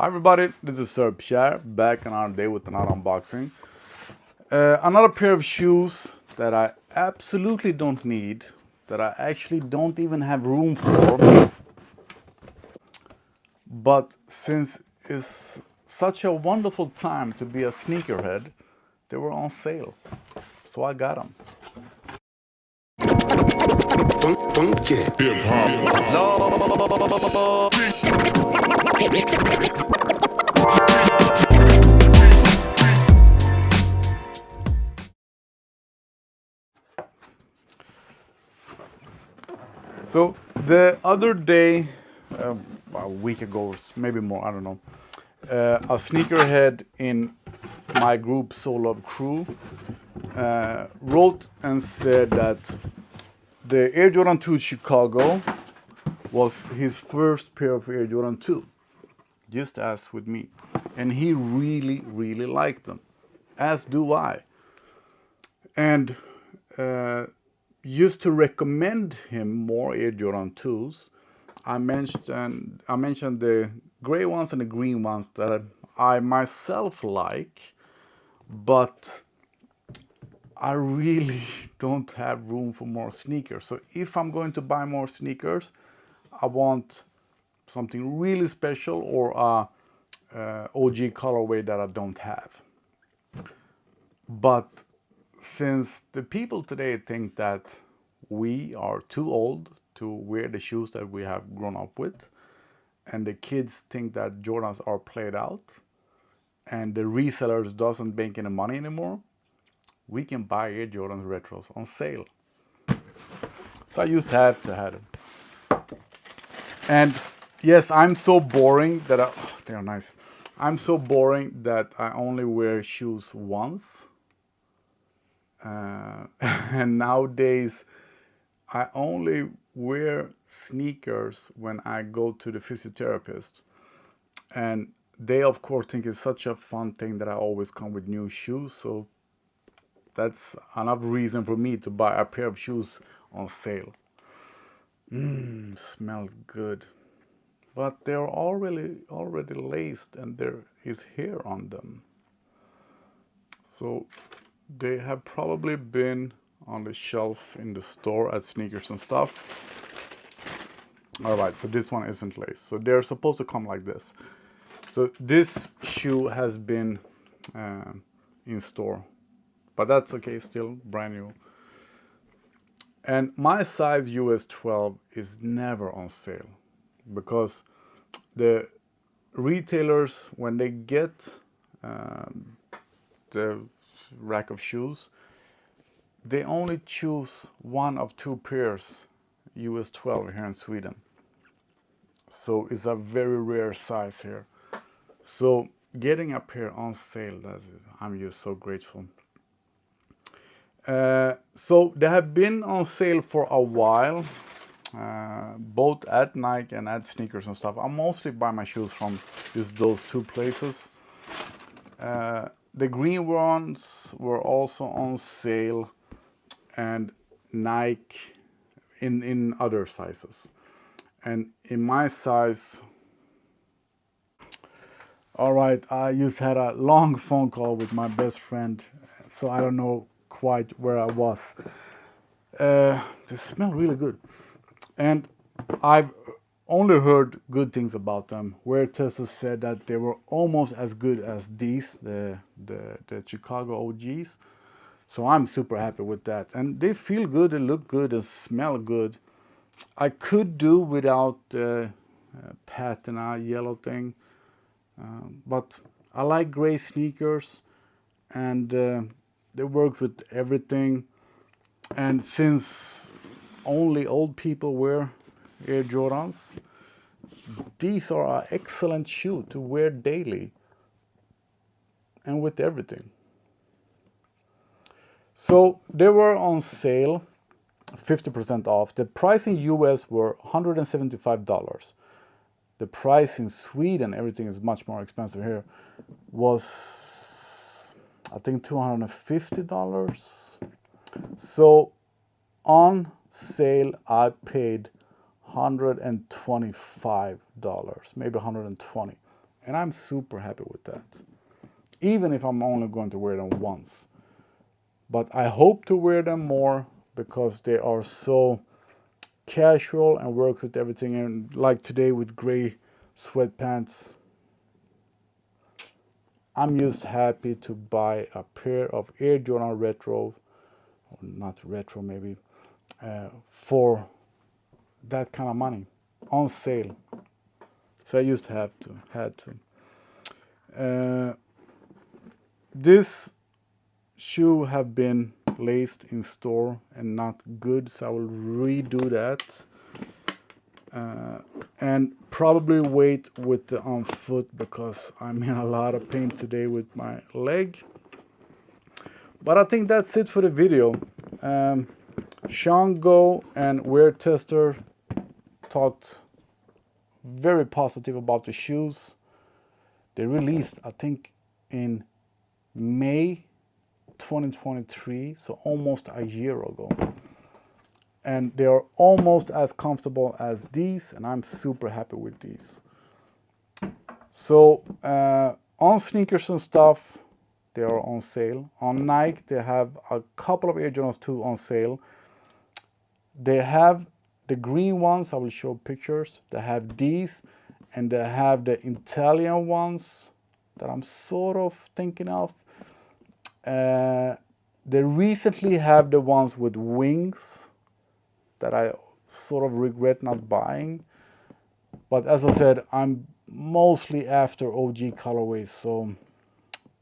Hi everybody, this is Sir Pierre back another day with another unboxing. Another pair of shoes that I absolutely don't need, that I actually don't even have room for. But since it's such a wonderful time to be a sneakerhead, they were on sale. So I got them. Funky. So the other day, a week ago, or maybe more, I don't know, a sneakerhead in my group Soul Love Crew wrote and said that the Air Jordan 2 Chicago was his first pair of Air Jordan 2, just as with me. And he really, really liked them, as do I. And just to recommend him more Air Jordan 2s, I mentioned the gray ones and the green ones that I myself like, but I really don't have room for more sneakers. So if I'm going to buy more sneakers, I want something really special or a OG colorway that I don't have. But since the people today think that we are too old to wear the shoes that we have grown up with, and the kids think that Jordans are played out, and the resellers doesn't make any money anymore, we can buy Air Jordan Retros on sale. So I used to have them. And yes, I'm so boring that they are nice. I'm so boring that I only wear shoes once. And nowadays, I only wear sneakers when I go to the physiotherapist. And they, of course, think it's such a fun thing that I always come with new shoes. So that's another reason for me to buy a pair of shoes on sale. Smells good. But they're already laced and there is hair on them. So they have probably been on the shelf in the store at Sneakers and Stuff. All right, so this one isn't laced. So they're supposed to come like this. So this shoe has been in store, but that's okay, still brand new. And my size US 12 is never on sale because the retailers, when they get the rack of shoes, they only choose one of two pairs US 12 here in Sweden. So it's a very rare size here. So getting a pair on sale, I'm just so grateful. So they have been on sale for a while, both at Nike and at Sneakers and Stuff. I mostly buy my shoes from just those two places. The green ones were also on sale, and Nike in other sizes. And in my size, all right, I just had a long phone call with my best friend, so I don't know quite where I was. They smell really good. And I've only heard good things about them. Where Tesla said that they were almost as good as these, the Chicago OGs. So I'm super happy with that. And they feel good, they look good, and smell good. I could do without the patina yellow thing, but I like gray sneakers, and they work with everything. And since only old people wear Air Jordans, these are an excellent shoe to wear daily and with everything. So they were on sale, 50% off. The price in US were $175. The price in Sweden, everything is much more expensive here, was I think $250. So on sale I paid $125, maybe 120. And I'm super happy with that. Even if I'm only going to wear them once. But I hope to wear them more because they are so casual and work with everything. And like today with gray sweatpants, I'm just happy to buy a pair of Air Jordan Retro, or not retro maybe, for that kind of money on sale. So I just had to. This shoe have been laced in store and not good, so I will redo that. And probably wait with the on foot because I'm in a lot of pain today with my leg. But I think that's it for the video. Sean Go and Wear Tester talked very positive about the shoes. They released, I think, in May 2023, so almost a year ago. And they are almost as comfortable as these, and I'm super happy with these. So on sneakers and stuff, they are on sale. On Nike, they have a couple of Air Jordans 2 on sale. They have the green ones, I will show pictures. They have these, and they have the Italian ones that I'm sort of thinking of. They recently have the ones with wings that I sort of regret not buying. But as I said, I'm mostly after OG colorways. So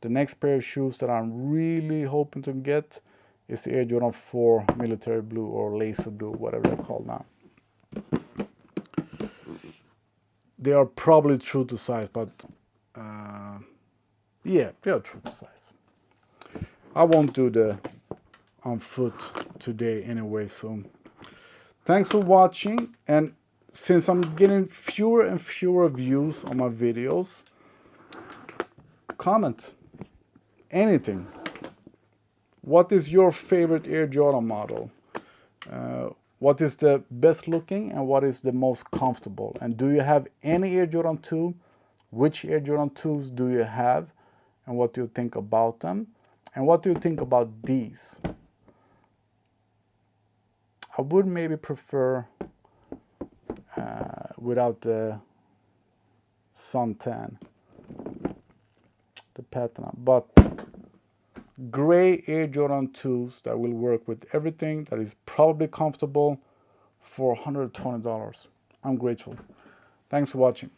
the next pair of shoes that I'm really hoping to get is the Air Jordan 4 military blue or laser blue, whatever they're called now. They are probably true to size, but yeah, they are true to size. I won't do the on foot today anyway, so thanks for watching. And since I'm getting fewer and fewer views on my videos, comment anything. What is your favorite Air Jordan model? What is the best looking and what is the most comfortable? And do you have any Air Jordan 2? Which Air Jordan 2s do you have? And what do you think about them? And what do you think about these? I would maybe prefer without the suntan, the patina, but gray Air Jordan 2s that will work with everything, that is probably comfortable for $120. I'm grateful. Thanks for watching.